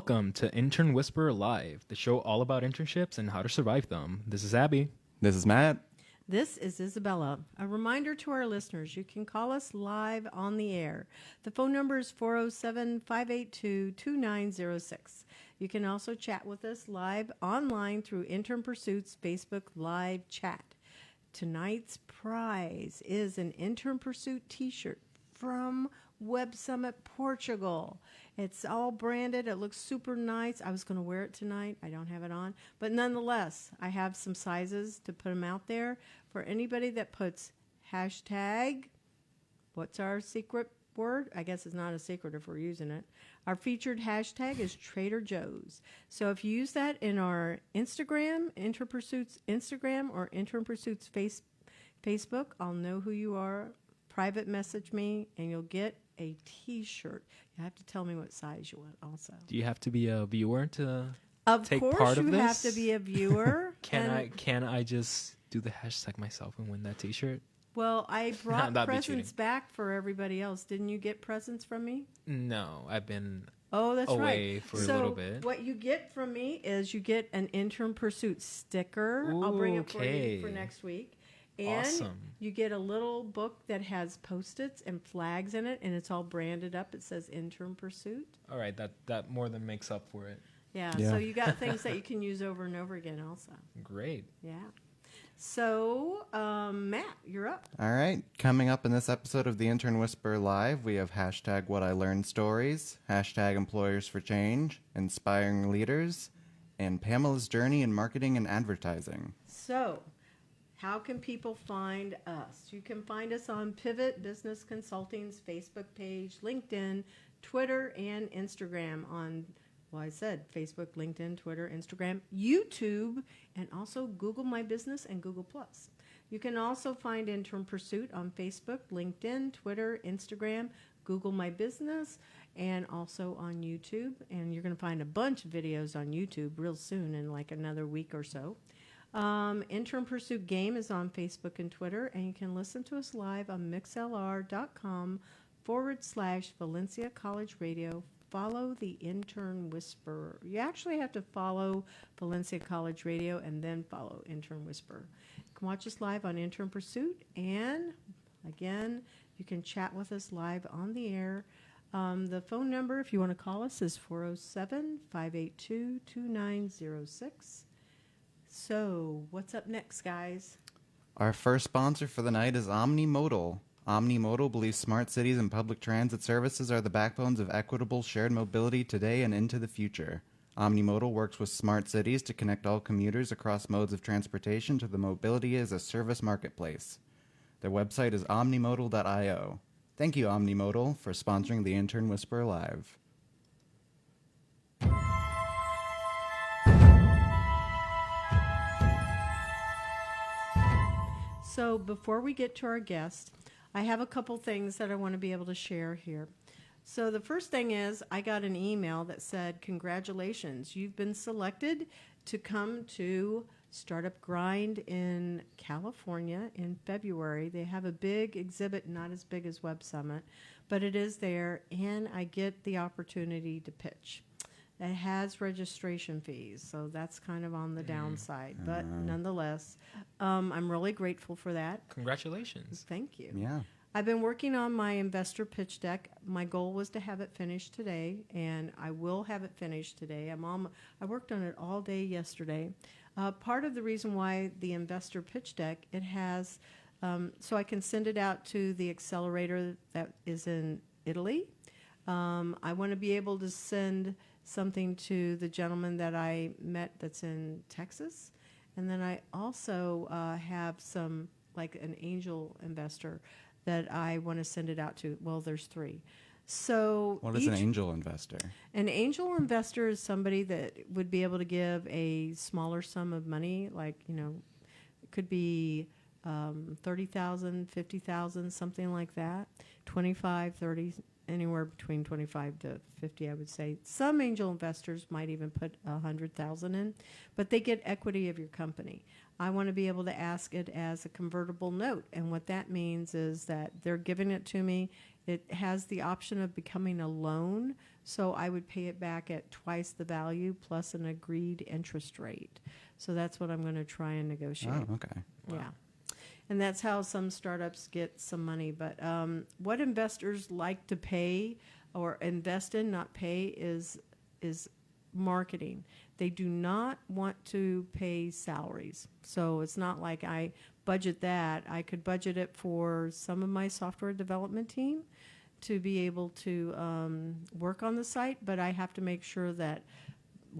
Welcome to Intern Whisperer Live, the show all about internships and how to survive them. This is Abby. This is Matt. This is Isabella. A reminder to our listeners, you can call us live on the air. The phone number is 407-582-2906. You can also chat with us live online through Intern Pursuit's Facebook live chat. Tonight's prize is an Intern Pursuit t-shirt from Web Summit Portugal. It's all branded. It looks super nice. I was going to wear it tonight. I don't have it on. But nonetheless, I have some sizes to put them out there for anybody that puts hashtag, what's our secret word? I guess it's not a secret if we're using it. Our featured hashtag is Trader Joe's. So if you use that in our Instagram, Intern Pursuit's Instagram or Intern Pursuit's Facebook, I'll know who you are. Private message me and you'll get a t-shirt. You have to tell me what size you want also. Do you have to be a viewer to take part of this? Of course you have to be a viewer. Can I just do the hashtag myself and win that t-shirt? Well, I brought presents back for everybody else. Didn't you get presents from me? No, I've been away for a little bit. What you get from me is you get an Intern Pursuit sticker. Ooh, I'll bring it for you for next week. And awesome. You get a little book that has Post-its and flags in it, and it's all branded up. It says Intern Pursuit. All right, that more than makes up for it. Yeah, so you got things that you can use over and over again also. Great. Yeah. So, Matt, you're up. All right. Coming up in this episode of the Intern Whisperer Live, we have hashtag What I Learned Stories, hashtag Employers for Change, Inspiring Leaders, and Pamela's Journey in Marketing and Advertising. So, how can people find us? You can find us on Pivot Business Consulting's Facebook page, LinkedIn, Twitter, and Instagram on, well, I said Facebook, LinkedIn, Twitter, Instagram, YouTube, and also Google My Business and Google+. You can also find Intern Pursuit on Facebook, LinkedIn, Twitter, Instagram, Google My Business, and also on YouTube. And you're going to find a bunch of videos on YouTube real soon in like another week or so. Intern Pursuit Game is on Facebook and Twitter, and you can listen to us live on mixlr.com/Valencia College Radio. Follow the Intern Whisperer. You actually have to follow Valencia College Radio and then follow Intern Whisperer. You can watch us live on Intern Pursuit, and again, you can chat with us live on the air. The phone number, if you want to call us, is 407-582-2906. So, what's up next, guys? Our first sponsor for the night is Omnimodal. Omnimodal believes smart cities and public transit services are the backbones of equitable shared mobility today and into the future. Omnimodal works with smart cities to connect all commuters across modes of transportation to the mobility as a service marketplace. Their website is omnimodal.io. Thank you, Omnimodal, for sponsoring the Intern Whisperer Live. So before we get to our guest, I have a couple things that I want to be able to share here. So the first thing is I got an email that said, congratulations, you've been selected to come to Startup Grind in California in February. They have a big exhibit, not as big as Web Summit, but it is there, and I get the opportunity to pitch. It has registration fees, so that's kind of on the downside. But nonetheless, I'm really grateful for that. Congratulations. Thank you. Yeah. I've been working on my investor pitch deck. My goal was to have it finished today, and I will have it finished today. I worked on it all day yesterday. Part of the reason why the investor pitch deck, it has, so I can send it out to the accelerator that is in Italy. I want to be able to send something to the gentleman that I met that's in Texas. And then I also have some, like an angel investor that I want to send it out to. Well, there's 3. So what is an angel investor? An angel investor is somebody that would be able to give a smaller sum of money, like, it could be 30,000, 50,000, something like that, 25, 30, anywhere between 25 to 50, I would say. Some angel investors might even put 100,000 in, but they get equity of your company. I want to be able to ask it as a convertible note, and what that means is that they're giving it to me, It has the option of becoming a loan, so I would pay it back at twice the value plus an agreed interest rate. So that's what I'm going to try and negotiate. Oh, okay. Yeah. And that's how some startups get some money. But what investors like to pay or invest in, not pay, is marketing. They do not want to pay salaries. So it's not like I budget that. I could budget it for some of my software development team to be able to work on the site, but I have to make sure that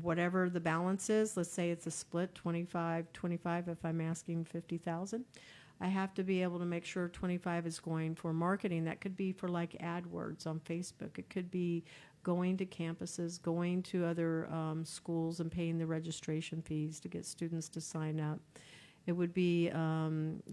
whatever the balance is, let's say it's a split 25 if I'm asking 50,000, I have to be able to make sure 25 is going for marketing. That could be for like AdWords on Facebook. It could be going to campuses, going to other schools and paying the registration fees to get students to sign up. It would be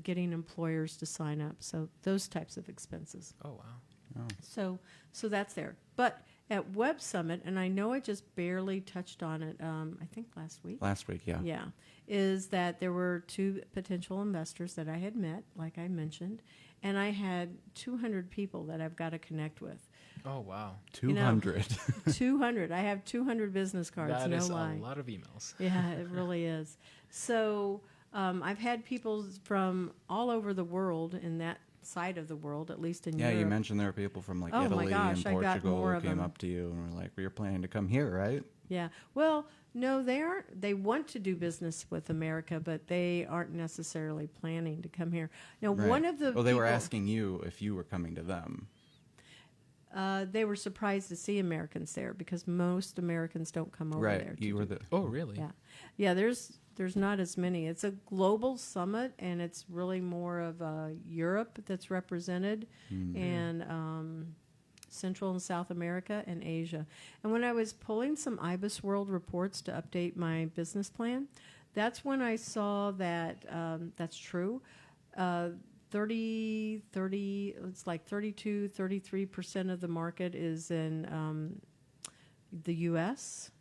getting employers to sign up. So those types of expenses. Oh, wow. Oh. So that's there. But at Web Summit, and I know I just barely touched on it, I think last week. Last week, yeah. Yeah, is that there were 2 potential investors that I had met, like I mentioned, and I had 200 people that I've got to connect with. Oh, wow. 200. 200. I have 200 business cards, That no is lie. a lot of emails. Yeah, it really is. So I've had people from all over the world in that side of the world, at least in Yeah, Europe. you mentioned there were people from like Oh, my Italy gosh, and I got Portugal more who of came them. up to you and were like, "You're planning to come here, right?" Yeah. Well, no, they aren't. They want to do business with America, but they aren't necessarily planning to come here. Now, Right. one of the Well, they were people- asking you if you were coming to them. they were surprised to see Americans there because most Americans don't come over there. Right. to You do were the. Oh, really? Yeah, yeah. There's not as many. It's a global summit, and it's really more of Europe that's represented, and Central and South America and Asia. And when I was pulling some IBIS World reports to update my business plan, that's when I saw that that's true. 30, it's like 32, 33% of the market is in the U.S.,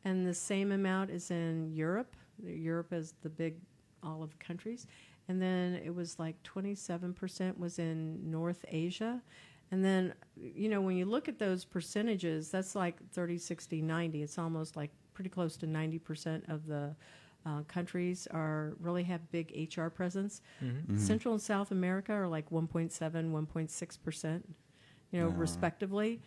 and the same amount is in Europe. Europe is the big olive countries. And then it was like 27% was in North Asia. And then, you know, when you look at those percentages, that's like 30, 60, 90. It's almost like pretty close to 90% of the countries really have big HR presence. Mm-hmm. Central and South America are like 1.7, 1.6%, you know, respectively.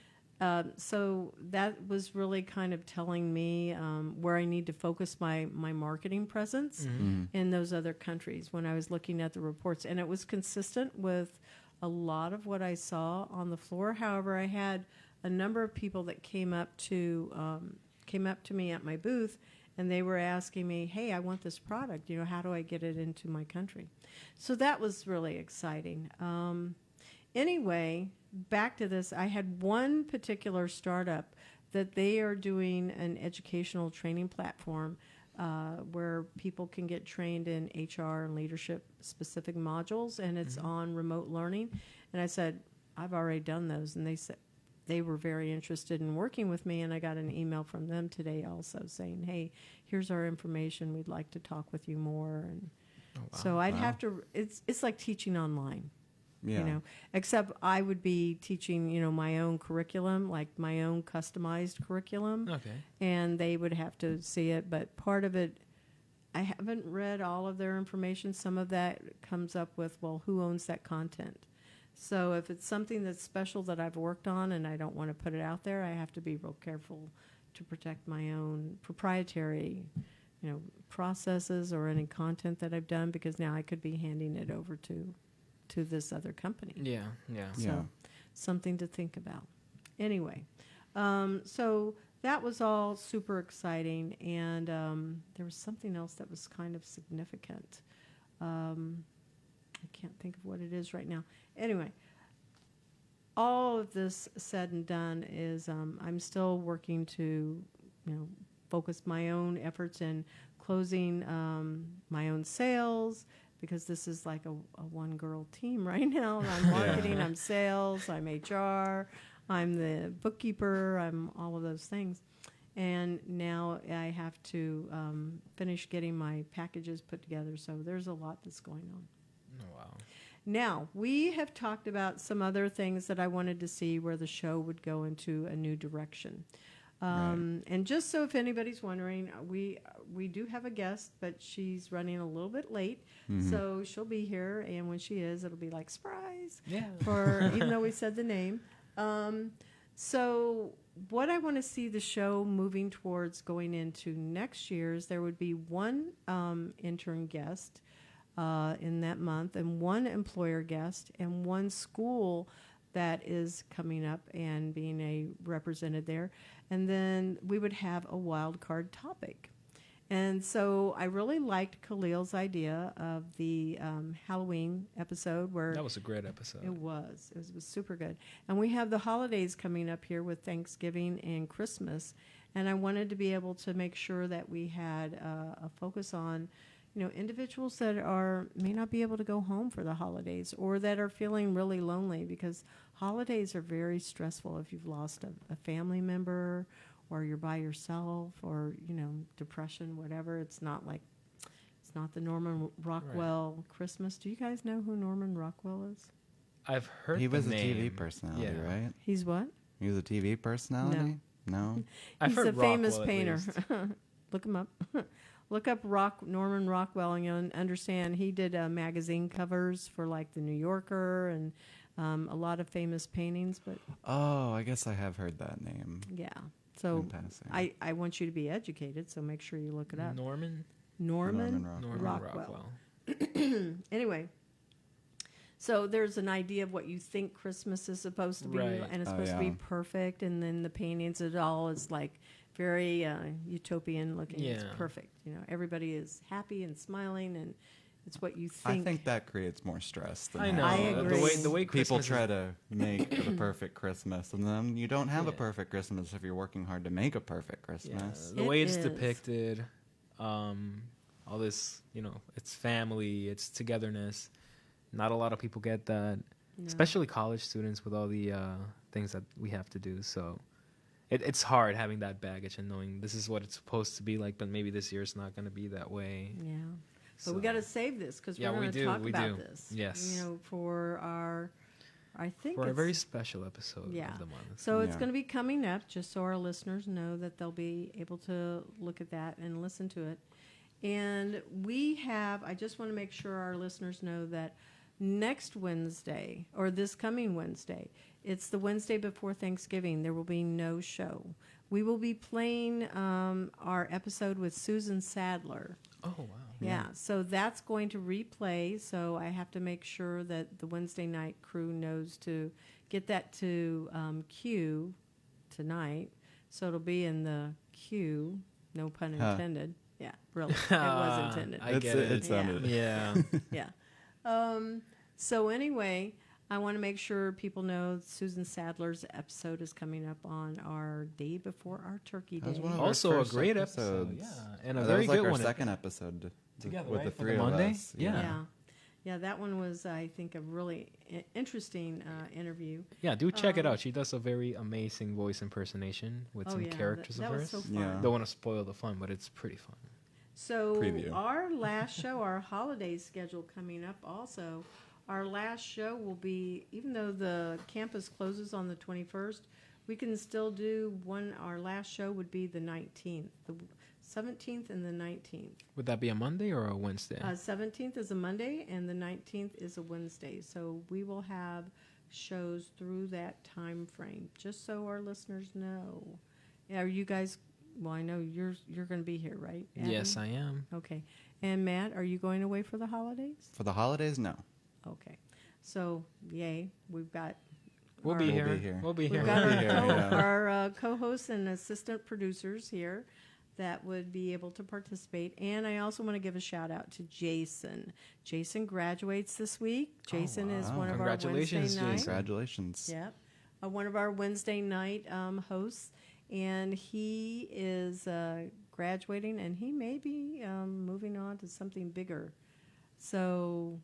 So that was really kind of telling me where I need to focus my marketing presence in those other countries when I was looking at the reports. And it was consistent with a lot of what I saw on the floor. However, I had a number of people that came up to me at my booth, and they were asking me, "Hey, I want this product. You know, how do I get it into my country?" So that was really exciting. Anyway, back to this. I had one particular startup that they are doing an educational training platform where people can get trained in HR and leadership specific modules, and it's on remote learning. And I said, I've already done those. And they said they were very interested in working with me, and I got an email from them today also saying, hey, here's our information. We'd like to talk with you more. And so I'd have to, it's like teaching online. Yeah. You know, except I would be teaching, you know, my own curriculum, like my own customized curriculum. Okay. And they would have to see it. But part of it, I haven't read all of their information. Some of that comes up with, well, who owns that content? So if it's something that's special that I've worked on and I don't want to put it out there, I have to be real careful to protect my own proprietary, you know, processes or any content that I've done, because now I could be handing it over to this other company. Yeah. So something to think about. Anyway, so that was all super exciting, and there was something else that was kind of significant. I can't think of what it is right now. Anyway, all of this said and done is I'm still working to, you know, focus my own efforts in closing my own sales, because this is like a one-girl team right now. I'm marketing, I'm sales, I'm HR, I'm the bookkeeper, I'm all of those things. And now I have to finish getting my packages put together, so there's a lot that's going on. Oh, wow. Now, we have talked about some other things that I wanted to see where the show would go into a new direction. And just so if anybody's wondering, we do have a guest, but she's running a little bit late, so she'll be here, and when she is, it'll be like surprise. Yeah. For even though we said the name. So what I want to see the show moving towards going into next year is there would be one intern guest in that month, and one employer guest, and one school that is coming up and being represented there. And then we would have a wild card topic. And so I really liked Khalil's idea of the Halloween episode where That was a great episode. it was super good. And we have the holidays coming up here with Thanksgiving and Christmas. And I wanted to be able to make sure that we had a focus on, individuals that may not be able to go home for the holidays, or that are feeling really lonely, because holidays are very stressful if you've lost a family member, or you're by yourself, or depression, whatever. It's not the Norman Rockwell Christmas. Do you guys know who Norman Rockwell is? I've heard He the was a name. TV personality, Yeah. right? He's what? He was a TV personality? No. I've He's heard a famous Rockwell, at painter. least. Look him up. Look up Norman Rockwell, and you'll understand. He did magazine covers for like the New Yorker and a lot of famous paintings. But Oh, I guess I have heard that name. yeah, so In passing. I want you to be educated. So make sure you look it up. Norman Norman Rockwell. Rockwell. Anyway, so there's an idea of what you think Christmas is supposed to be, Right. and it's Oh, supposed to be yeah. perfect, and then the paintings, it all is like very utopian looking. It's Yeah. perfect. Everybody is happy and smiling, and it's what you I think. think that creates more stress than I know. I having- agree. The way People Christmas try is, to make the perfect Christmas, and then you don't have a Yeah. perfect Christmas if you're working hard to make a perfect yeah, Christmas. the It way it's is. depicted, all this, it's family, it's togetherness. Not a lot of people get that, No. especially college students with all the things that we have to do. So it's hard having that baggage and knowing this is what it's supposed to be like, but maybe this year it's not going to be that way. Yeah. So, But we got to save this because Yeah, we're we going to do, talk we about do. this. Yes. For our, I think for a it's- very special episode Yeah. of the month. So it's Yeah. going to be coming up, just so our listeners know that they'll be able to look at that and listen to it. And I just want to make sure our listeners know that next Wednesday, or this coming Wednesday, it's the Wednesday before Thanksgiving, there will be no show. We will be playing our episode with Susan Sadler. Oh, wow. Yeah, so that's going to replay. So I have to make sure that the Wednesday night crew knows to get that to queue tonight. So it'll be in the queue, no pun intended. Yeah, really, it was intended. I get it. It sounded. Yeah. Yeah. So anyway, I want to make sure people know Susan Sadler's episode is coming up on our day before our Turkey That was Day. one of our Also a first great episode. episodes. Yeah. And a That very was like good our one. second episode Together, with right? the For the three of Monday? us. Yeah. Yeah, that one was, I think, a really interesting interview. Yeah, do check it out. She does a very amazing voice impersonation with some characters that of was hers. so fun. Yeah. Don't want to spoil the fun, but it's pretty fun. So Preview. our last show, our holiday schedule coming up also, our last show will be, even though the campus closes on the 21st, we can still do our last show would be the 19th, the 17th and the 19th. Would that be a Monday or a Wednesday? 17th is a Monday and the 19th is a Wednesday. So we will have shows through that time frame, just so our listeners know. Are you guys, well, I know you're going to be here, right? Adam? Yes, I am. Okay. And Matt, are you going away for the holidays? For the holidays, no. Okay. So, yay, we've got We'll our- be We'll here. be here. We'll be We've here. got our, We'll be here, yeah. our co-hosts and assistant producers here that would be able to participate. And I also want to give a shout out to Jason. Jason graduates this week. Jason is wow. one of our Wednesday Congratulations, night. Jason. Congratulations. Yep. One of our Wednesday night hosts. And he is graduating, and he may be moving on to something bigger. So,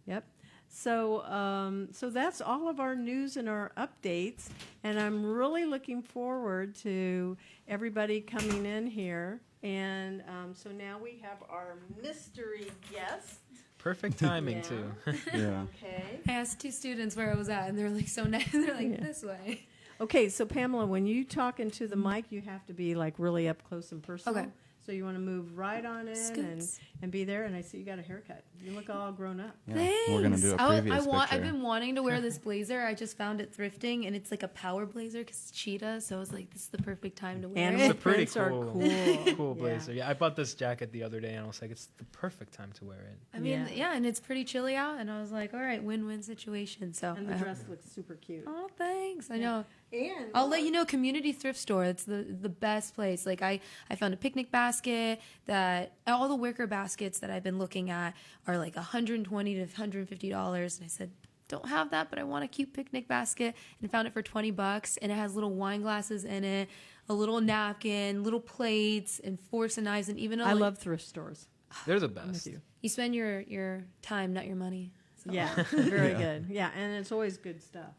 yep. So, so that's all of our news and our updates, and I'm really looking forward to everybody coming in here. And so now we have our mystery guest. Perfect timing too. Yeah. Okay. I asked 2 students where I was at, and they're like so nice. They're like this way. Okay, so Pamela, when you talk into the mic, you have to be like really up close and personal. Okay. So you want to move right on in Scoots. and be there. And I see you got a haircut. You look all grown up. Yeah. Thanks. We're gonna do a previous picture. I've been wanting to wear this blazer. I just found it thrifting, and it's like a power blazer because it's cheetah. So I was like, this is the perfect time to wear Animal It's a it. pretty prints are cool, cool. cool Yeah. blazer. Yeah, I bought this jacket the other day, and I was like, it's the perfect time to wear it. I mean, Yeah. yeah, and it's pretty chilly out, and I was like, all right, win-win situation. So And the I- dress looks super cute. Oh, thanks. I know. And I'll let you know, community thrift store. It's the best place. Like I found a picnic basket that all the wicker baskets that I've been looking at are like $120 to $150. And I said, don't have that, but I want a cute picnic basket, and found it for $20. And it has little wine glasses in it, a little napkin, little plates, and forks and knives, and even I love thrift stores. They're the I'm with best. you. you spend your time, not your money. So. Yeah, very good. Yeah, and it's always good stuff.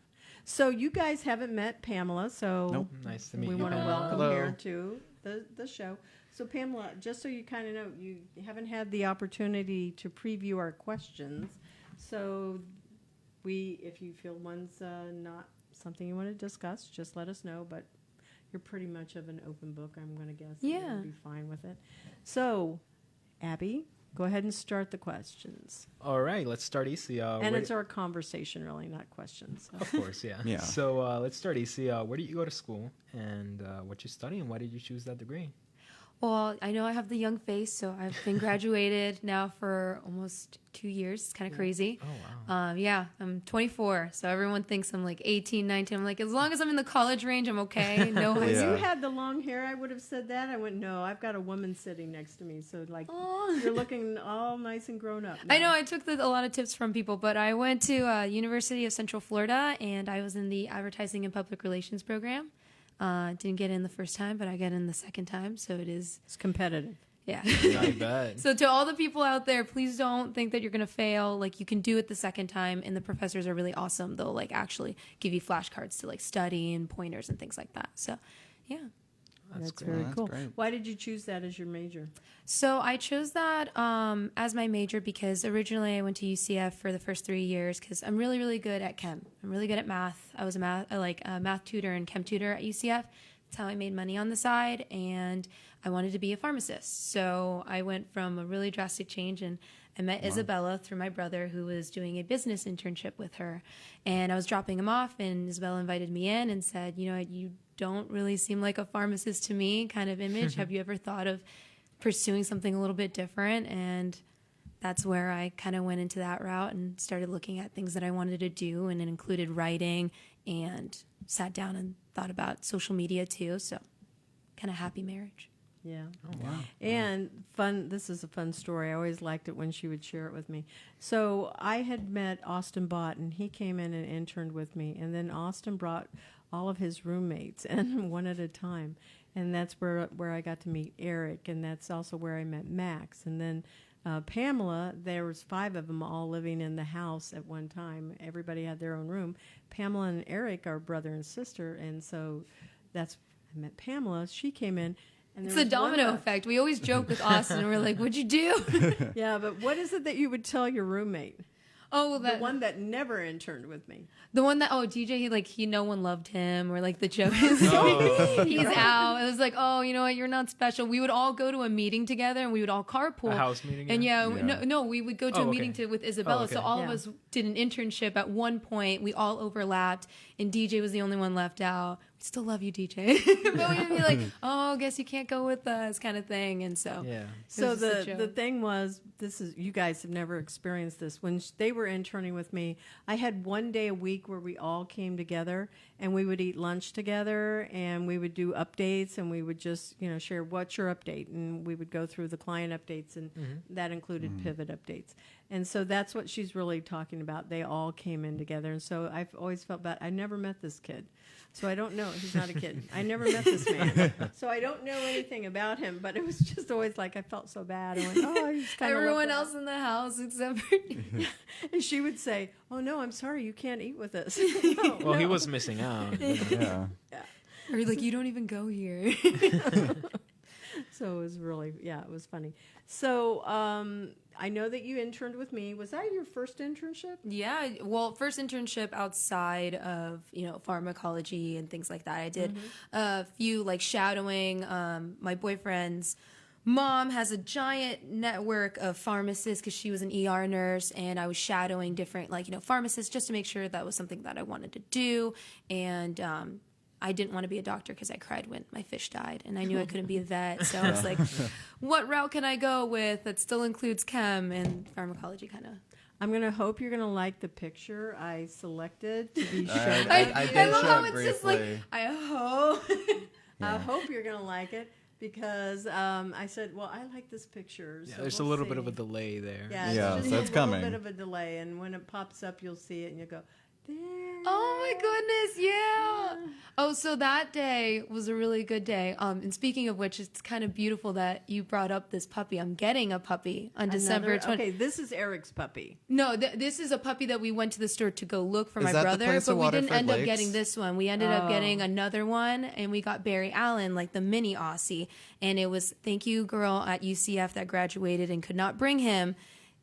So you guys haven't met Pamela, so Nope. Nice to meet we you. want to Pamela. welcome Hello. her to the show. So Pamela, just so you kind of know, you haven't had the opportunity to preview our questions. So if you feel one's not something you want to discuss, just let us know. But you're pretty much of an open book, I'm going to guess. Yeah. You'll be fine with it. So, Abby, go ahead and start the questions. All right, let's start easy. And it's our conversation, really, not questions. So. Of course, yeah. Yeah. So let's start easy. Where did you go to school, and what you study, and why did you choose that degree? Well, I know I have the young face, so I've been graduated now for almost 2 years. It's kind of crazy. Oh wow. Yeah, I'm 24, so everyone thinks I'm like 18, 19. I'm like, as long as I'm in the college range, I'm okay. No high If Yeah. you had the long hair, I would have said that. I went, no, I've got a woman sitting next to me. So, like, Aw. you're looking all nice and grown up. I now. know I took a lot of tips from people, but I went to University of Central Florida, and I was in the advertising and public relations program. Didn't get in the first time, but I got in the second time, so it is, It's competitive. yeah. I bet. So to all the people out there, please don't think that you're going to fail. Like, you can do it the second time, and the professors are really awesome. They'll like actually give you flashcards to like study and pointers and things like that. So, yeah. That's great. very That's cool. great. Why did you choose that as your major? So I chose that as my major because originally I went to UCF for the first 3 years because I'm really, really good at chem. I'm really good at math. I was a math tutor and chem tutor at UCF. That's how I made money on the side, and I wanted to be a pharmacist. So I went from a really drastic change, and I met Isabella through my brother, who was doing a business internship with her. And I was dropping him off, and Isabella invited me in and said, you know, you don't really seem like a pharmacist to me kind of image. Have you ever thought of pursuing something a little bit different? And that's where I kind of went into that route and started looking at things that I wanted to do, and it included writing, and sat down and thought about social media too. So kind of happy marriage. Yeah. Oh wow. And fun. This is a fun story. I always liked it when she would share it with me. So I had met Austin Bott, and he came in and interned with me. And then Austin brought all of his roommates, and one at a time. And that's where I got to meet Eric, and that's also where I met Max. And then Pamela, there was 5 of them all living in the house at one time. Everybody had their own room. Pamela and Eric are brother and sister, and so I met Pamela. She came in. And It's there the was one domino left. effect. We always joke with Austin. We're like, what'd you do? Yeah, but what is it that you would tell your roommate? Oh, The one that never interned with me. DJ, no one loved him, or like the joke is Oh. he's out. It was like, oh, you know what, you're not special. We would all go to a meeting together, and we would all carpool. A house meeting. And yeah? no, we would go to Oh, a okay. meeting with Isabella. Oh, okay. So all of Yeah. us did an internship at one point. We all overlapped, and DJ was the only one left out. We still love you, DJ. But we'd be like, oh, guess you can't go with us, kind of thing. And so, Yeah. So was just a the joke. thing was, you guys have never experienced this. When they were interning with me, I had one day a week where we all came together, and we would eat lunch together, and we would do updates, and we would just share what's your update, and we would go through the client updates, and that included pivot updates. And so that's what she's really talking about. They all came in together, and so I've always felt bad. I never met this kid, so I don't know. He's not a kid. I never met this man, so I don't know anything about him. But it was just always like I felt so bad. I went, oh, he's kind of everyone else in the house except for And she would say, "Oh no, I'm sorry, you can't eat with us." Well, he was missing out. Yeah. or like, you don't even go here. So it was really, it was funny. So I know that you interned with me. Was that your first internship? Yeah, well, first internship outside of, pharmacology and things like that. I did a few like shadowing. My boyfriend's mom has a giant network of pharmacists because she was an ER nurse, and I was shadowing different pharmacists just to make sure that was something that I wanted to do. And I didn't want to be a doctor because I cried when my fish died, and I knew I couldn't be a vet. So I was like, what route can I go with that still includes chem and pharmacology kind of? I'm going to hope you're going to like the picture I selected to be shown. I did I love show how it it's just like, briefly. I hope. I hope you're going to like it because I said, well, I like this picture. Yeah, So there's we'll a little see. bit of a delay there. Yeah, Yeah, it's so just it's a coming. little bit of a delay, and when it pops up, you'll see it, and you'll go, there. Oh my goodness, yeah. Oh, so that day was a really good day. And speaking of which, it's kind of beautiful that you brought up this puppy. I'm getting a puppy on December 20th. Okay, this is Eric's puppy. No, this is a puppy that we went to the store to go look for Is my that the brother, place but at we didn't Waterford end up Lakes? getting this one. We ended up getting another one, and we got Barry Allen, like the mini Aussie. And it was thank you, girl at UCF that graduated and could not bring him.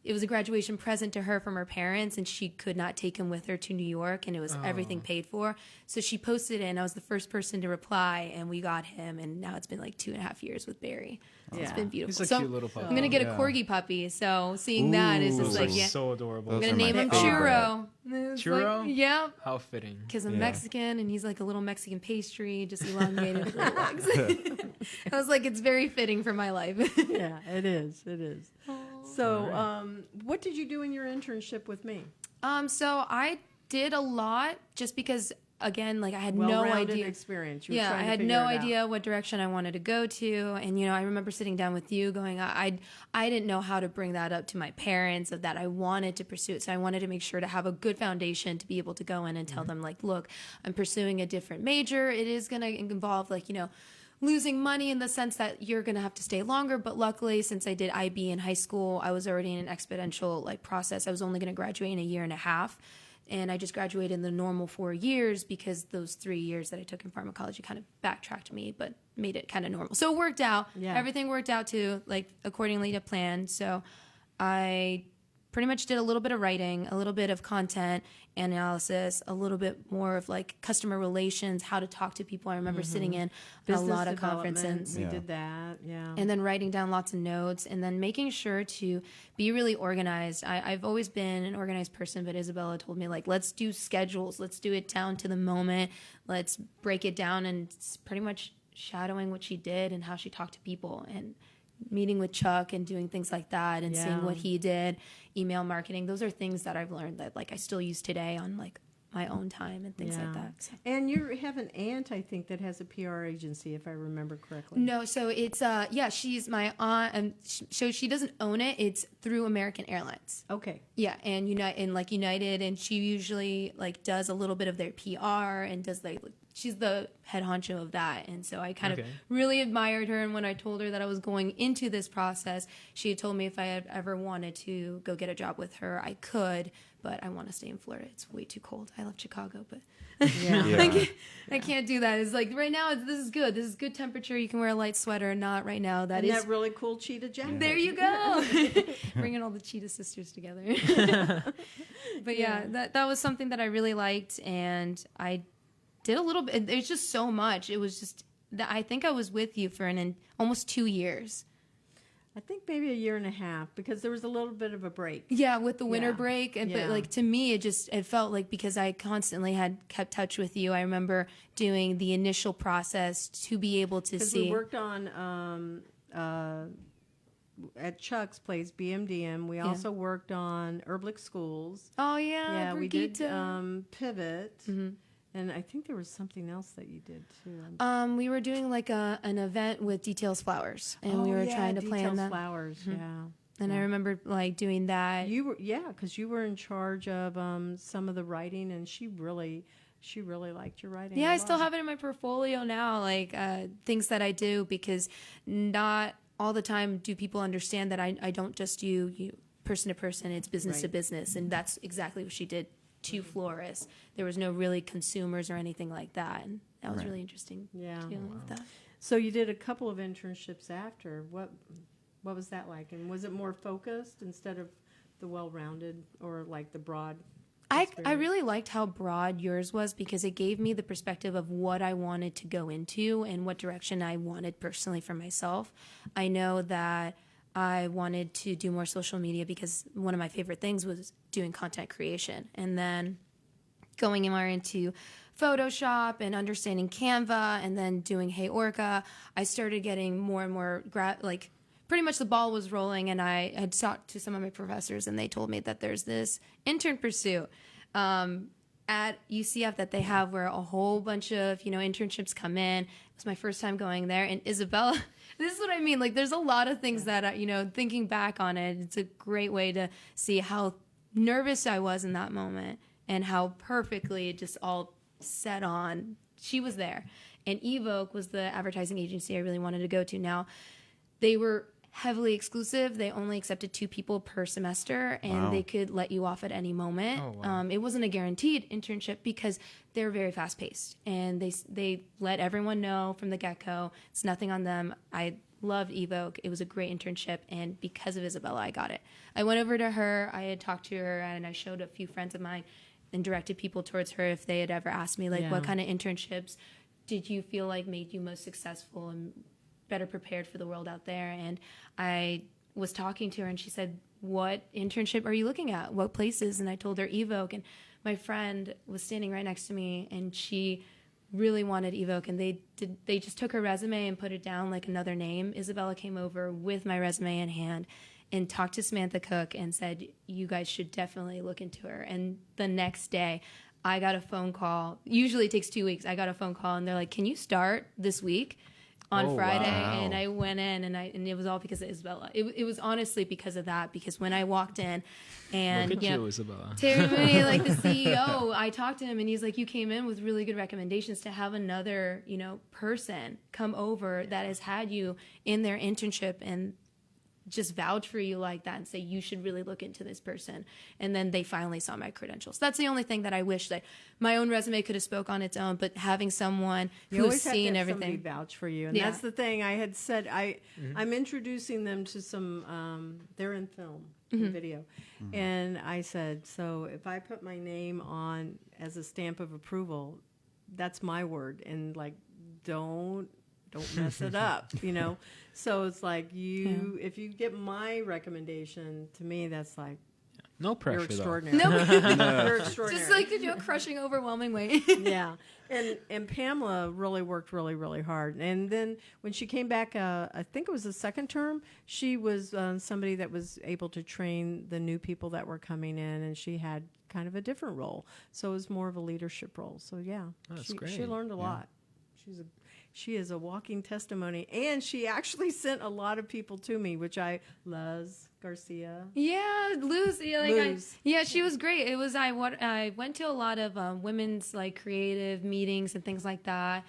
It was a graduation present to her from her parents, and she could not take him with her to New York, and it was everything paid for. So she posted it, and I was the first person to reply, and we got him, and now it's been like 2.5 years with Barry. So it's been beautiful. He's a cute little puppy. I'm going to get Yeah. a corgi puppy, so seeing that is just Ooh. like, yeah. So adorable. I'm Those going to are name my him favorite. Churro. It's Churro? Like, yeah. How fitting. Because I'm Yeah. Mexican, and he's like a little Mexican pastry, just elongated little legs. I was like, it's very fitting for my life. Yeah, it is. It is. So, what did you do in your internship with me? So I did a lot just because, again, like I had no Well-rounded idea. experience. You were Yeah, I trying to had figure no it out. idea what direction I wanted to go to, and I remember sitting down with you, going, I didn't know how to bring that up to my parents of that I wanted to pursue it, so I wanted to make sure to have a good foundation to be able to go in and tell them like, look, I'm pursuing a different major. It is going to involve losing money in the sense that you're going to have to stay longer. But luckily, since I did IB in high school, I was already in an exponential process. I was only going to graduate in a year and a half. And I just graduated in the normal 4 years because those 3 years that I took in pharmacology kind of backtracked me, but made it kind of normal. So it worked out. Yeah. Everything worked out too, accordingly to plan. So I pretty much did a little bit of writing, a little bit of content analysis, a little bit more of customer relations, how to talk to people. I remember sitting in Business a lot of development, conferences. We Yeah. did that. Yeah. And then writing down lots of notes, and then making sure to be really organized. I've always been an organized person, but Isabella told me, let's do schedules. Let's do it down to the moment. Let's break it down, and it's pretty much shadowing what she did and how she talked to people, and meeting with Chuck and doing things like that, and seeing what he did, email marketing. Those are things that I've learned that I still use today on my own time and things like that. So. And you have an aunt, I think, that has a PR agency, if I remember correctly. No, so it's she's my aunt, and so she doesn't own it. It's through American Airlines. Okay. Yeah, and United, and she usually does a little bit of their PR and does she's the head honcho of that. And so I kind of really admired her. And when I told her that I was going into this process, she had told me if I had ever wanted to go get a job with her, I could, but I want to stay in Florida. It's way too cold. I love Chicago, but I can't do that. It's right now, this is good. This is good temperature. You can wear a light sweater. Not right now. That That really cool cheetah jacket. There you go. Bringing all the cheetah sisters together. But that was something that I really liked, and I did a little bit. There's just so much. It was just that I think I was with you for almost 2 years. I think maybe a year and a half, because there was a little bit of a break. Yeah, with the winter Yeah. break, and Yeah. but to me, it felt like because I constantly had kept touch with you. I remember doing the initial process to be able to Because see. we worked on at Chuck's place, BMDM. We also worked on Herblick Schools. Oh yeah, Yeah, we did Brigitte. Pivot. Mm-hmm. And I think there was something else that you did too. We were doing an event with Details Flowers, and we were trying to plan Details that. Flowers, yeah. And I remember doing that. You were, because you were in charge of some of the writing, and she really liked your writing. Yeah, a I still lot. have it in my portfolio now, things that I do, because not all the time do people understand that I don't just do person to person. It's business to business, and that's exactly what she did to florists. There was no really consumers or anything like that, and that was really interesting. Yeah. Dealing with that. So you did a couple of internships after. What was that like? And was it more focused instead of the well-rounded or like the broad? I really liked how broad yours was because it gave me the perspective of what I wanted to go into and what direction I wanted personally for myself. I know that I wanted to do more social media because one of my favorite things was doing content creation. And then going more into Photoshop and understanding Canva and then doing Hey Orca, I started getting more and more pretty much the ball was rolling, and I had talked to some of my professors, and they told me that there's this intern pursuit at UCF that they have where a whole bunch of, internships come in. It was my first time going there, and Isabella, this is what I mean. Like, there's a lot of things that, thinking back on it, it's a great way to see how nervous I was in that moment and how perfectly it just all set on. She was there. And Evoke was the advertising agency I really wanted to go to. Now, they were heavily exclusive. They only accepted 2 people per semester, and they could let you off at any moment. Oh, wow. It wasn't a guaranteed internship because they're very fast paced, and they let everyone know from the get-go. It's nothing on them. I loved Evoke. It was a great internship, and because of Isabella, I got it. I went over to her. I had talked to her, and I showed a few friends of mine and directed people towards her if they had ever asked me, what kind of internships did you feel like made you most successful and better prepared for the world out there. And I was talking to her, and she said, what internship are you looking at? What places? And I told her Evoke, and my friend was standing right next to me, and she really wanted Evoke, and they just took her resume and put it down like another name. Isabella came over with my resume in hand and talked to Samantha Cook and said, you guys should definitely look into her. And the next day I got a phone call. Usually it takes 2 weeks. I got a phone call, and they're like, can you start this week? On Friday, wow. And I went in, and it was all because of Isabella. It was honestly because of that, because when I walked in, and Look at you, Isabella. Terry Mooney, like the CEO, I talked to him, and he's like, you came in with really good recommendations to have another, person come over that has had you in their internship and just vouch for you like that and say you should really look into this person. And then they finally saw my credentials. That's the only thing that I wish that my own resume could have spoke on its own, but having someone who's seen everything vouch for you. And that's the thing I had said. I'm introducing them to some they're in film and video, and I said, so if I put my name on as a stamp of approval, that's my word, and don't mess it up, So it's like if you get my recommendation, to me, that's like, no pressure. you're extraordinary. You're extraordinary. Just like to do a crushing, overwhelming weight. Yeah. And Pamela really worked really, really hard. And then when she came back, I think it was the second term, she was somebody that was able to train the new people that were coming in, and she had kind of a different role. So it was more of a leadership role. So, yeah, That's great. She learned a lot. She is a walking testimony, and she actually sent a lot of people to me, which Luz Garcia. Yeah, Luz. She was great. It was I went to a lot of women's creative meetings and things like that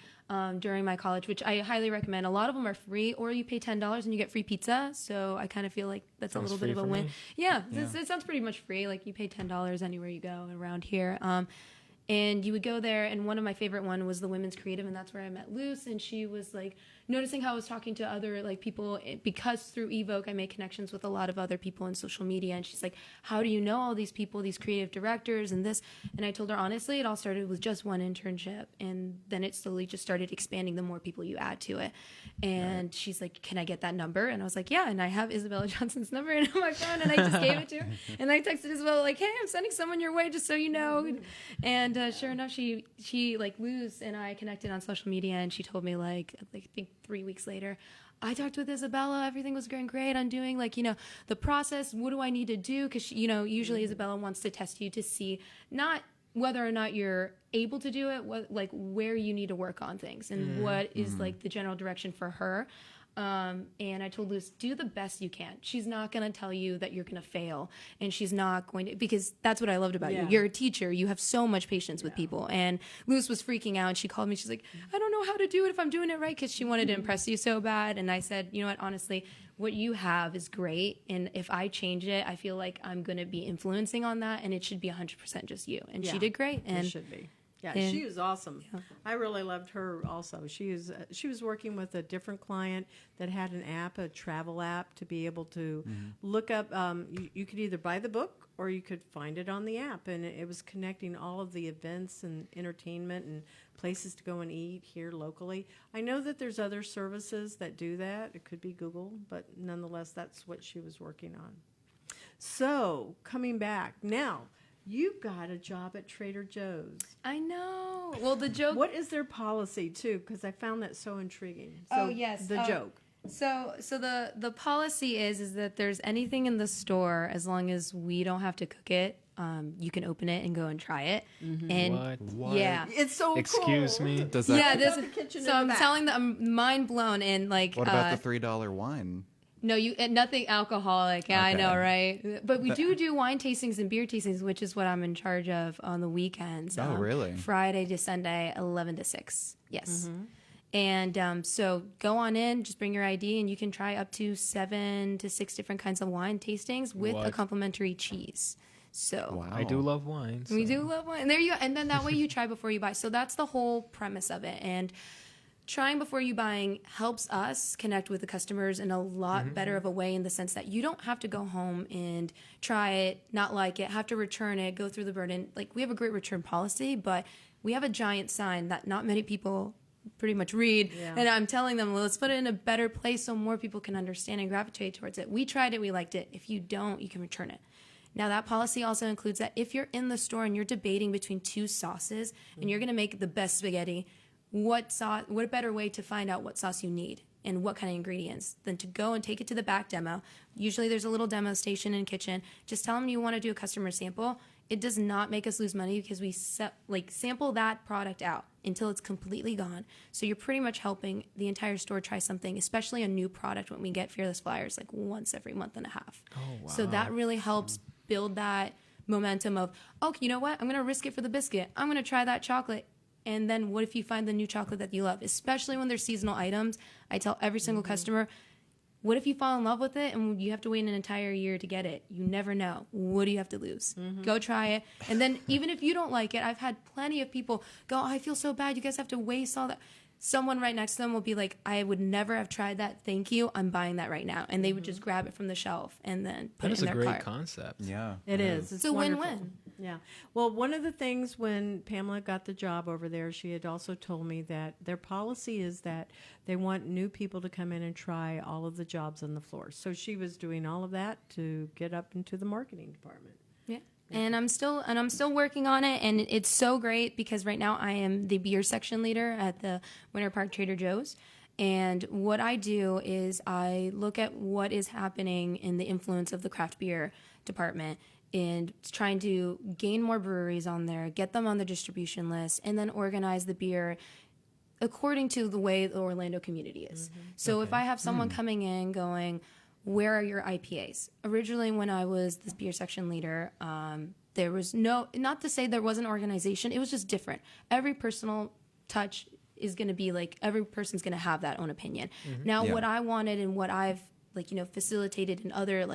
during my college, which I highly recommend. A lot of them are free, or you pay $10 and you get free pizza. So I kind of feel like that's a little bit of a win. Yeah, it sounds pretty much free. Like you pay $10 anywhere you go around here. And you would go there, and one of my favorite one was the Women's Creative, and that's where I met Luce, and she was noticing how I was talking to other people, because through Evoke I made connections with a lot of other people in social media, and she's like, how do you know all these people, these creative directors and this? And I told her, honestly, it all started with just one internship, and then it slowly just started expanding the more people you add to it. And she's like, can I get that number? And I was like, yeah, and I have Isabella Johnson's number on my phone, and I just gave it to her, and I texted Isabella hey, I'm sending someone your way just so you know. And sure enough, she Luz and I connected on social media, and she told me I think 3 weeks later, I talked with Isabella, everything was going great. I'm doing the process. What do I need to do? Because usually Isabella wants to test you to see not whether or not you're able to do it, where you need to work on things, and what is the general direction for her. And I told Luce, do the best you can. She's not going to tell you that you're going to fail, and she's not going to, because that's what I loved about you. You're a teacher. You have so much patience with people. And Luce was freaking out, and she called me. She's like, I don't know how to do it if I'm doing it right, because she wanted to impress you so bad. And I said, you know what, honestly, what you have is great. And if I change it, I feel like I'm going to be influencing on that, and it should be 100% just you. And she did great. And it should be. Yeah, And- she was awesome. Yeah. I really loved her also. She was working with a different client that had an app, a travel app, to be able to look up. You could either buy the book or you could find it on the app, and it was connecting all of the events and entertainment and places to go and eat here locally. I know that there's other services that do that. It could be Google, but nonetheless, that's what she was working on. So, coming back now. You got a job at Trader Joe's. I know. Well, the joke. What is their policy too? Because I found that so intriguing. So Oh, yes. the joke. So the policy is that there's anything in the store, as long as we don't have to cook it, you can open it and go and try it. And What? yeah. It's so Excuse cool. me? Does that? Yeah, Got the kitchen so in the I'm back. telling them, I'm mind blown, and like What about the $3 wine? no, nothing alcoholic. Yeah, I Okay. know, right? But we do wine tastings and beer tastings, which is what I'm in charge of on the weekends. Oh, really? Friday to Sunday, 11 to 6. Yes. And so go on in, just bring your ID, and you can try up to 7 to 6 different kinds of wine tastings with a What? complimentary cheese. So Wow. I do love wine. we so- do love wine. And there you go. And then that way you try before you buy. So that's the whole premise of it. And trying before you buying helps us connect with the customers in a lot better of a way, in the sense that you don't have to go home and try it, not like it, have to return it, go through the burden. Like, we have a great return policy, but we have a giant sign that not many people pretty much read. Yeah. And I'm telling them, well, let's put it in a better place so more people can understand and gravitate towards it. We tried it, we liked it. If you don't, you can return it. Now, that policy also includes that if you're in the store and you're debating between two sauces and you're going to make the best spaghetti, what better way to find out what sauce you need and what kind of ingredients than to go and take it to the back demo. Usually there's a little demo station in the kitchen. Just tell them you want to do a customer sample. It does not make us lose money, because we sample that product out until it's completely gone. So you're pretty much helping the entire store try something, especially a new product when we get Fearless Flyers like once every month and a half. Oh, wow. So that really helps build that momentum of, oh, you know what? I'm going to risk it for the biscuit. I'm going to try that chocolate. And then what if you find the new chocolate that you love? Especially when they're seasonal items. I tell every single customer, what if you fall in love with it and you have to wait an entire year to get it? You never know. What do you have to lose? Go try it. And then even if you don't like it, I've had plenty of people go, oh, I feel so bad. You guys have to waste all that. Someone right next to them will be like, I would never have tried that. Thank you. I'm buying that right now. And they would just grab it from the shelf and then put That it is in a their great cart. concept. Yeah. It is. It's a wonderful. win-win. Yeah. Well, one of the things when Pamela got the job over there, she had also told me that their policy is that they want new people to come in and try all of the jobs on the floor. So she was doing all of that to get up into the marketing department. Yeah. And I'm still working on it, and it's so great because right now I am the beer section leader at the Winter Park Trader Joe's. And what I do is I look at what is happening in the influence of the craft beer department and trying to gain more breweries on there, get them on the distribution list, and then organize the beer according to the way the Orlando community is. So if I have someone coming in going, where are your IPAs? Originally, when I was this beer section leader, there was not to say there was an organization, it was just different. Every personal touch is going to be like, every person's going to have that own opinion. Now, Yeah. what I wanted and what I've facilitated in other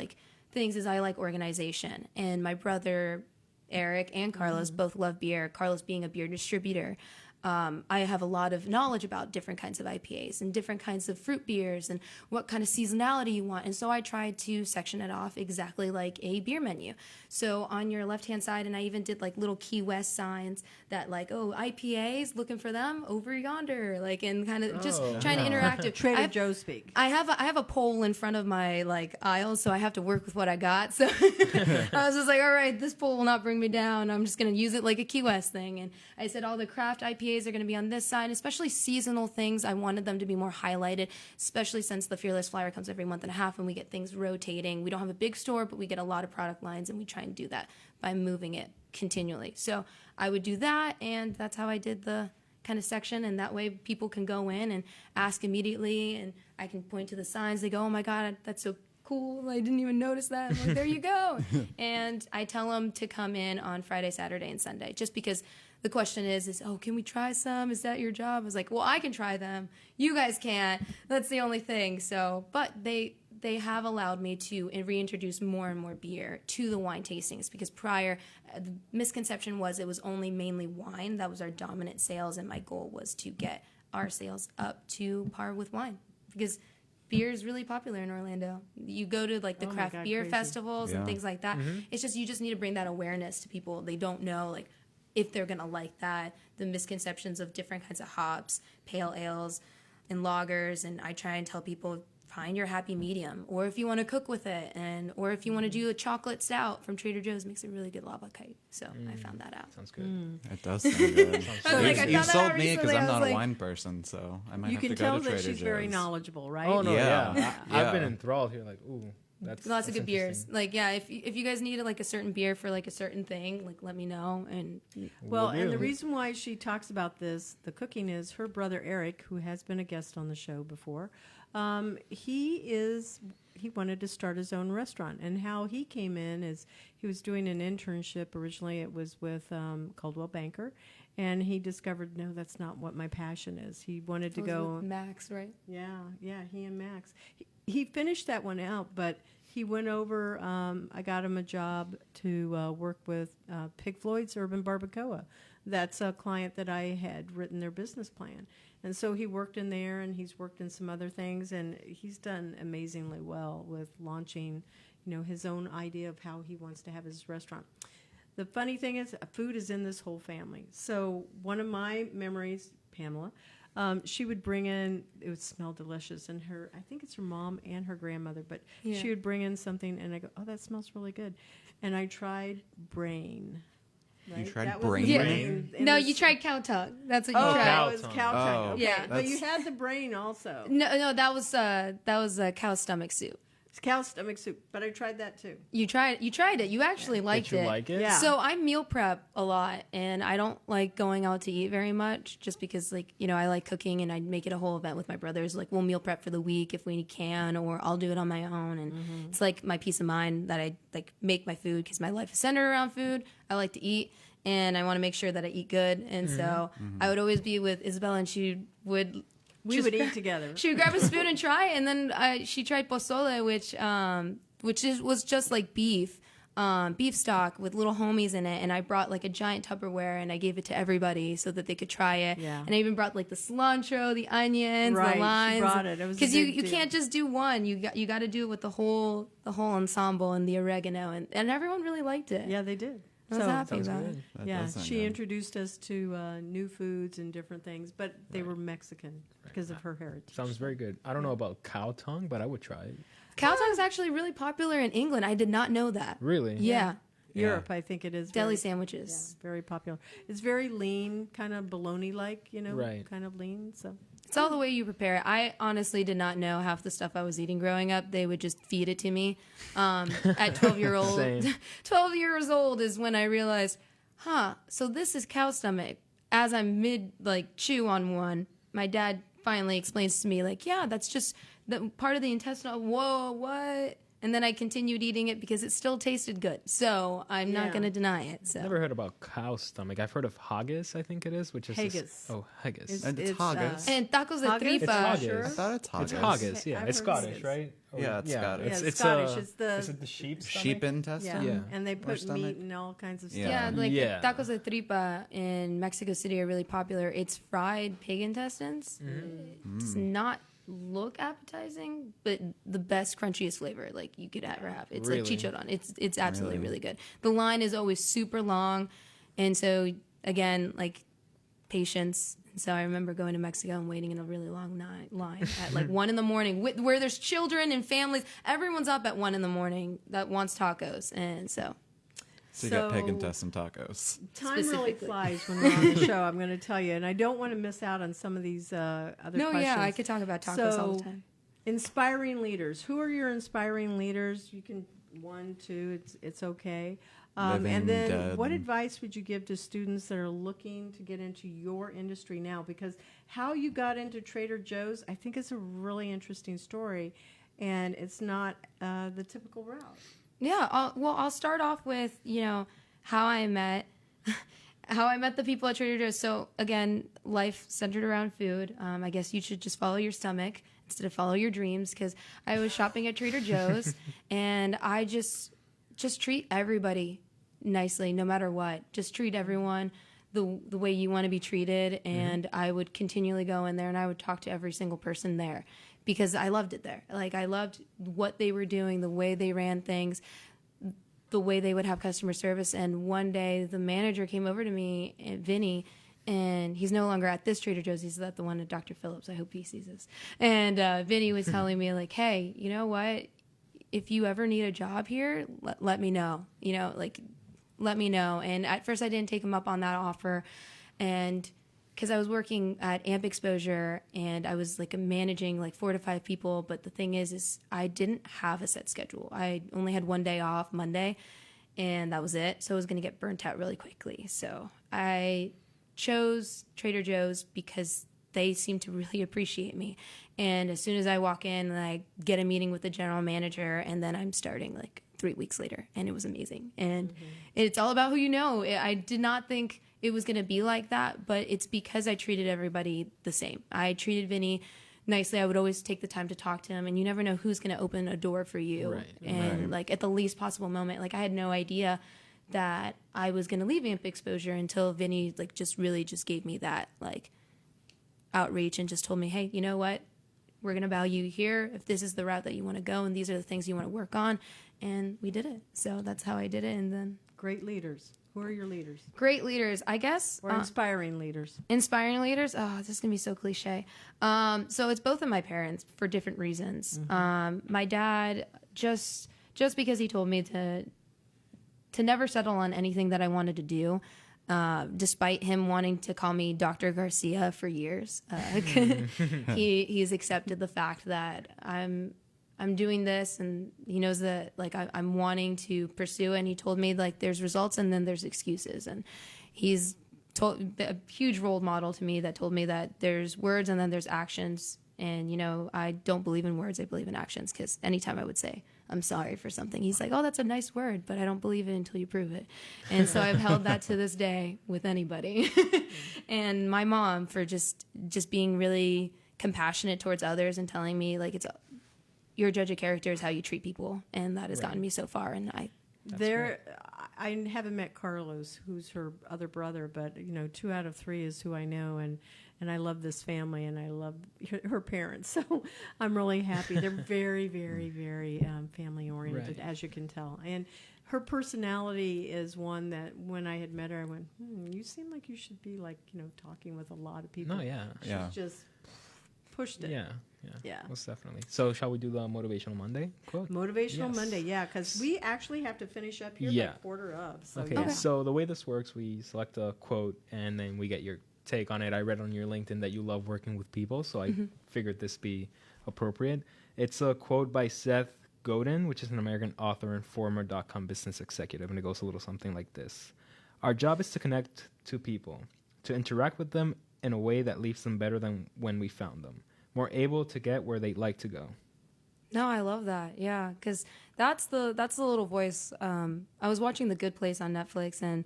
things is I like organization. And my brother, Eric, and Carlos both love beer. Carlos being a beer distributor. I have a lot of knowledge about different kinds of IPAs and different kinds of fruit beers and what kind of seasonality you want. And so I tried to section it off exactly like a beer menu. So on your left-hand side, and I even did little Key West signs that IPAs, looking for them over yonder, and kind of just trying to interact. Trader Joe's speak. I have a pole in front of my aisle, so I have to work with what I got. So I was just like, all right, this pole will not bring me down. I'm just going to use it like a Key West thing. And I said all the craft IPAs are going to be on this side, especially seasonal things. I wanted them to be more highlighted, especially since the Fearless Flyer comes every month and a half and we get things rotating. We don't have a big store, but we get a lot of product lines, and we try and do that by moving it continually. So I would do that, and that's how I did the kind of section, and that way people can go in and ask immediately, and I can point to the signs. They go, oh my God, that's so cool. I didn't even notice that. I'm like, there you go. And I tell them to come in on Friday, Saturday, and Sunday, just because the question is, oh, can we try some? Is that your job? I was like, well, I can try them. You guys can't. That's the only thing. So, but they they have allowed me to reintroduce more and more beer to the wine tastings, because prior, the misconception was it was only mainly wine. That was our dominant sales, and my goal was to get our sales up to par with wine, because beer is really popular in Orlando. You go to like the craft beer festivals and things like that. It's just, you just need to bring that awareness to people. They don't know like if they're gonna like that, the misconceptions of different kinds of hops, pale ales, and lagers, and I try and tell people, find your happy medium, or if you want to cook with it, or if you want to do a chocolate stout from Trader Joe's, makes a really good lava cake. So I found that out. Sounds good. It does sound good. You I sold me because I'm I was not a like- wine person, so I might You have can to go tell to that Trader she's Joe's. very knowledgeable, right? Oh no, Yeah. yeah. Yeah. I've been enthralled here. Like, ooh, that's Lots of that's good beers. interesting. Like, yeah, if you guys need like a certain beer for like a certain thing, like let me know. And Well, Will and the do. reason why she talks about this, the cooking, is her brother Eric, who has been a guest on the show before. He wanted to start his own restaurant, and how he came in is he was doing an internship. Originally, it was with Coldwell Banker, and he discovered, no, that's not what my passion is. He wanted to Those go. with Max, right? Yeah, he and Max. He finished that one out, but he went over. I got him a job to work with Pig Floyd's Urban Barbacoa. That's a client that I had written their business plan. And so he worked in there, and he's worked in some other things, and he's done amazingly well with launching, his own idea of how he wants to have his restaurant. The funny thing is, food is in this whole family. So one of my memories, Pamela, she would bring in, it would smell delicious, and I think it's her mom and her grandmother, but she would bring in something, and I go, oh, that smells really good. And I tried brain. Right? You tried That was brain? the Brain? and No, it's- you tried cow tongue. That's what you Oh, tried. cow it was tongue. cow tongue. Oh, Okay. Yeah. But you had the brain also. No, that was a cow stomach soup. It's cow stomach soup, but I tried that too. You tried it. You actually liked Did you it. like it? Yeah. So I meal prep a lot, and I don't like going out to eat very much, just because I like cooking, and I make it a whole event with my brothers. Like, we'll meal prep for the week if we can, or I'll do it on my own, and it's like my peace of mind that I like make my food, because my life is centered around food. I like to eat, and I want to make sure that I eat good, and so I would always be with Isabella, and she would. We would eat together. She would grab a spoon and try, and then she tried pozole, which was just like beef stock with little homies in it. And I brought like a giant Tupperware, and I gave it to everybody so that they could try it. Yeah. And I even brought like the cilantro, the onions, Right, the she limes. brought it. It was a because big you deal. can't just do one. You got to do it with the whole ensemble and the oregano, and everyone really liked it. Yeah, they did. I was happy Sounds about good. it. That Yeah, does sound she good. introduced us to new foods and different things, but they were Mexican because of her heritage. Sounds very good. I don't know about cow tongue, but I would try it. Cow tongue is actually really popular in England. I did not know that. Really? Yeah. Europe, I think it is. Deli very, sandwiches. yeah, very popular. It's very lean, kind of bologna-like, Right. kind of lean. So It's all the way you prepare it. I honestly did not know half the stuff I was eating growing up. They would just feed it to me. At 12 Same. 12 years old is when I realized, so this is cow stomach. As I'm chew on one, my dad finally explains to me, yeah, that's just the part of the intestinal. Whoa, what? And then I continued eating it because it still tasted good. So I'm not Yeah. going to deny it. So Never heard about cow stomach. I've heard of haggis, I think it is, which is Haggis. haggis. And it's haggis. and tacos de Haggis? It's tripa. haggis. Sure. I thought it's haggis. It's haggis, yeah. I've It's heard Scottish, haggis. right? Yeah, it's Scottish. Yeah, it's Scottish. It's is it the sheep stomach? Sheep intestine? yeah. Yeah. And they put stomach. meat and all kinds of stuff. Yeah. Yeah, Yeah. tacos de tripa in Mexico City are really popular. It's fried pig intestines. It does not look appetizing, but the best crunchiest flavor you could ever have. It's Really? like chicharron. It's absolutely really good. The line is always super long, and so again, patience. So I remember going to Mexico and waiting in a really long line at 1 a.m. Where there's children and families. Everyone's up at 1 a.m. that wants tacos, and so. So you got pig So- intestine tacos. Time really Specifically. flies when we're on the show, I'm going to tell you. And I don't want to miss out on some of these other No, questions. yeah, I could talk about tacos all the So, time. Inspiring leaders. Who are your inspiring leaders? You can, 1, 2, it's okay. Living, And then dead. what advice would you give to students that are looking to get into your industry now? Because how you got into Trader Joe's, I think is a really interesting story. And it's not the typical route. Yeah, I'll start off with how I met the people at Trader Joe's. So again, life centered around food. I guess you should just follow your stomach. instead of follow your dreams, because I was shopping at Trader Joe's and I just treat everybody nicely, no matter what. Just treat everyone the way you want to be treated. And I would continually go in there and I would talk to every single person there because I loved it there. Like, I loved what they were doing, the way they ran things, the way they would have customer service. And one day the manager came over to me, Vinny, and he's no longer at this Trader Joe's. He's at the one at Dr. Phillips. I hope he sees this. And Vinny was telling me, like, hey, you know what? If you ever need a job here, let me know. You know, like, let me know. And at first I didn't take him up on that offer. And because I was working at Amp Exposure and I was like managing like 4 to 5 people. But the thing is I didn't have a set schedule. I only had one day off, Monday, and that was it. So I was going to get burnt out really quickly. So I chose Trader Joe's because they seem to really appreciate me. And as soon as I walk in, I get a meeting with the general manager, and then I'm starting like 3 weeks later, and it was amazing. And it's all about who you know. I did not think it was going to be like that, but it's because I treated everybody the same. I treated Vinny nicely. I would always take the time to talk to him, and you never know who's going to open a door for you. Right. And like at the least possible moment, like I had no idea that I was going to leave Amp Exposure until Vinny like just really just gave me that like outreach and just told me, hey, you know what? We're going to value you here if this is the route that you want to go and these are the things you want to work on. And we did it. So that's how I did it. And then Great leaders. Who are your leaders? great leaders, I guess. Or inspiring leaders? Inspiring leaders. Oh, this is going to be so cliche. So it's both of my parents for different reasons. My dad, just because he told me to never settle on anything that I wanted to do, despite him wanting to call me Dr. Garcia for years. He's accepted the fact that I'm doing this, and he knows that like I'm wanting to pursue it. And he told me like there's results and then there's excuses, and he's a huge role model to me that told me that there's words and then there's actions. And you know, I don't believe in words, I believe in actions, because anytime I would say I'm sorry for something, he's like, oh, that's a nice word, but I don't believe it until you prove it. And so I've held that to this day with anybody. And my mom for just being really compassionate towards others and telling me like it's your judge of character is how you treat people, and that has gotten me so far. And I haven't met Carlos, who's her other brother, but you know, 2 out of 3 is who I know, and I love this family, and I love her parents. So I'm really happy. They're very, very, very family oriented, as you can tell. And her personality is one that when I had met her, I went, you seem like you should be like, you know, talking with a lot of people. No, yeah. She's just pushed it. Yeah, most definitely. So shall we do the Motivational Monday quote? Motivational Monday, yeah, because we actually have to finish up here by 1:45. So okay, so the way this works, we select a quote, and then we get your take on it. I read on your LinkedIn that you love working with people, so I figured this be appropriate. It's a quote by Seth Godin, which is an American author and former .com business executive, and it goes a little something like this. Our job is to connect to people, to interact with them in a way that leaves them better than when we found them, more able to get where they'd like to go. No, I love that. Yeah, because that's the little voice. I was watching The Good Place on Netflix, and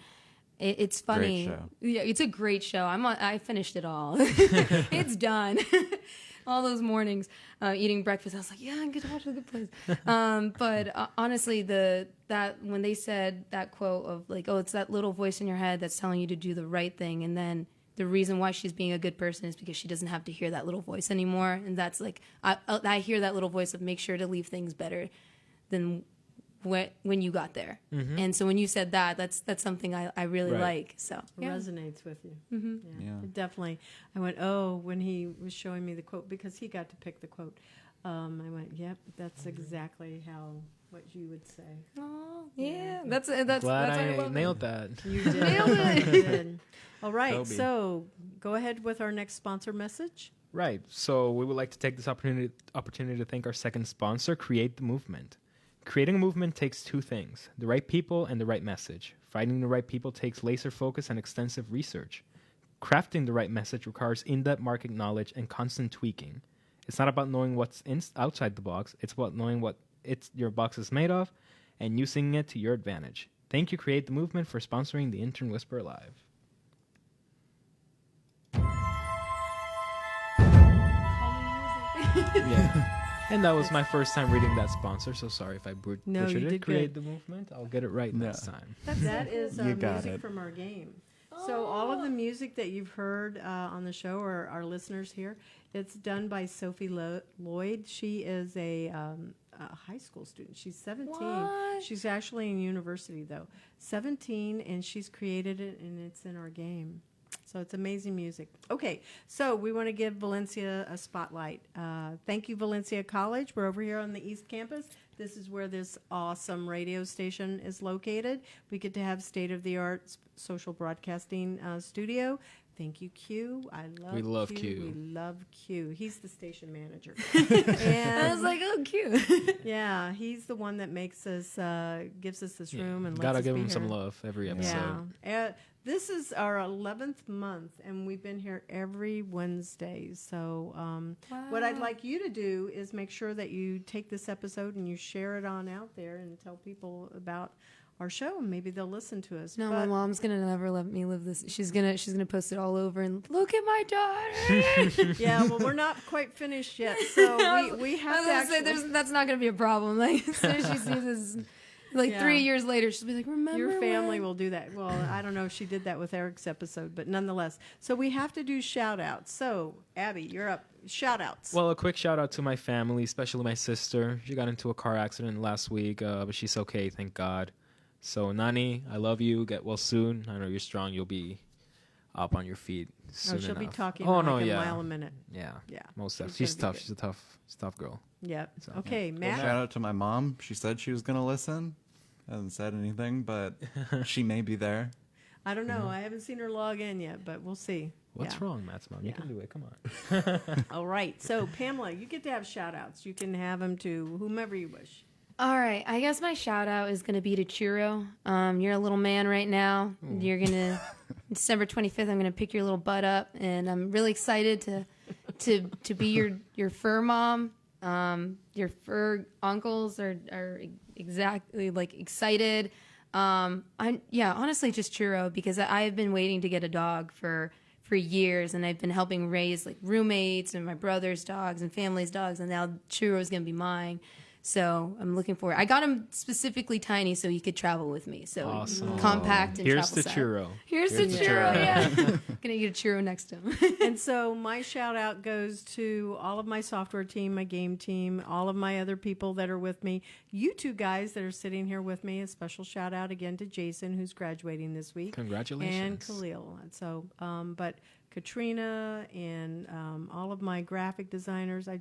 it's funny. Great show. Yeah, it's a great show. I finished it all. It's done. All those mornings eating breakfast, I was like, yeah, I'm going to watch The Good Place. But honestly, that when they said that quote of like, oh, it's that little voice in your head that's telling you to do the right thing, and then the reason why she's being a good person is because she doesn't have to hear that little voice anymore. And that's like, I hear that little voice of make sure to leave things better than when you got there. And so when you said that, that's something I really like. So it resonates with you. It definitely. I went, oh, when he was showing me the quote, because he got to pick the quote. I went, yep, that's exactly what you would say. Oh, yeah. That's Glad I love nailed that. You did. Nailed it. You did. All right, Toby. so go ahead with our next sponsor message. Right. So we would like to take this opportunity to thank our second sponsor, Create the Movement. Creating a movement takes 2 things, the right people and the right message. Finding the right people takes laser focus and extensive research. Crafting the right message requires in-depth market knowledge and constant tweaking. It's not about knowing what's outside the box. It's about knowing what your box is made of and using it to your advantage. Thank you, Create the Movement, for sponsoring the Intern Whisperer Live. Yeah. And that was my first time reading that sponsor, so sorry if I No, butchered you it. did Create good. the movement. I'll get it right next time. That is You got music it. from our game. So all of the music that you've heard on the show, or our listeners here, it's done by Sophie Lloyd. She is a high school student. She's 17. What? She's actually in university, though. 17, and she's created it, and it's in our game. So it's amazing music. Okay, so we want to give Valencia a spotlight. Thank you, Valencia College. We're over here on the East Campus. This is where this awesome radio station is located. We get to have state-of-the-art social broadcasting studio. Thank you, Q. We love Q. We love Q. He's the station manager. I was like, oh, cute. Yeah, he's the one that makes us, gives us this room and Gotta lets us give be him some here. love every episode. Yeah. This is our 11th month, and we've been here every Wednesday. So what I'd like you to do is make sure that you take this episode and you share it on out there and tell people about our show, and maybe they'll listen to us. No, But- my mom's gonna never let me live this. She's gonna post it all over and look at my daughter. Yeah, well, we're not quite finished yet, so we have to I was gonna say actually... that's not gonna be a problem. Like as soon as she sees this, like Yeah. 3 years later, she'll be like, remember Your family when? will do that. Well, I don't know if she did that with Eric's episode, but nonetheless. So we have to do shout-outs. So, Abby, you're up. Shout-outs. Well, a quick shout out to my family, especially my sister. She got into a car accident last week, but she's okay, thank God. So, Nani, I love you. Get well soon. I know you're strong. You'll be up on your feet soon she'll be enough. talking Oh, like no, a yeah. mile a minute. Yeah. Yeah. Most definitely. She's She's gonna be tough. She's a tough girl. Yep. So, Okay, Matt. Shout out to my mom. She said she was going to listen. Hasn't said anything, but she may be there. I don't know. I haven't seen her log in yet, but we'll see. What's Yeah. wrong, Matt's mom? You Yeah. can do it. Come on. All right. So, Pamela, you get to have shout-outs. You can have them to whomever you wish. All right, I guess my shout out is gonna be to Churro. You're a little man right now. You're gonna December 25th. I'm gonna pick your little butt up, and I'm really excited to be your fur mom. Your fur uncles are exactly like excited. Honestly just Churro, because I've been waiting to get a dog for years, and I've been helping raise like roommates and my brother's dogs and family's dogs, and now Churro's gonna be mine. So I'm looking forward. I got him specifically tiny so he could travel with me. So Awesome. compact and Here's travel the size. churro. Here's the churro. Yeah, gonna get a churro next to him. And so my shout out goes to all of my software team, my game team, all of my other people that are with me. You two guys that are sitting here with me, a special shout out again to Jason, who's graduating this week. Congratulations. And Khalil. And so, but Katrina and all of my graphic designers, I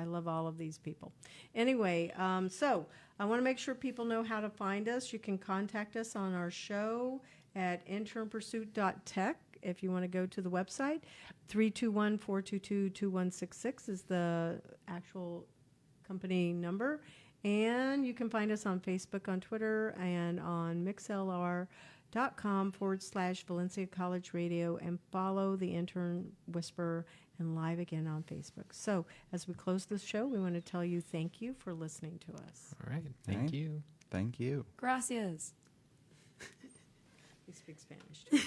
love all of these people. Anyway, so I want to make sure people know how to find us. You can contact us on our show at internpursuit.tech. If you want to go to the website, 321-422-2166 is the actual company number. And you can find us on Facebook, on Twitter, and on mixlr.com/Valencia College Radio, and follow the Intern Whisper and Live Again on Facebook. So as we close this show, we want to tell you thank you for listening to us. All right. Thank Right. you. Thank you. Gracias. We speak Spanish too.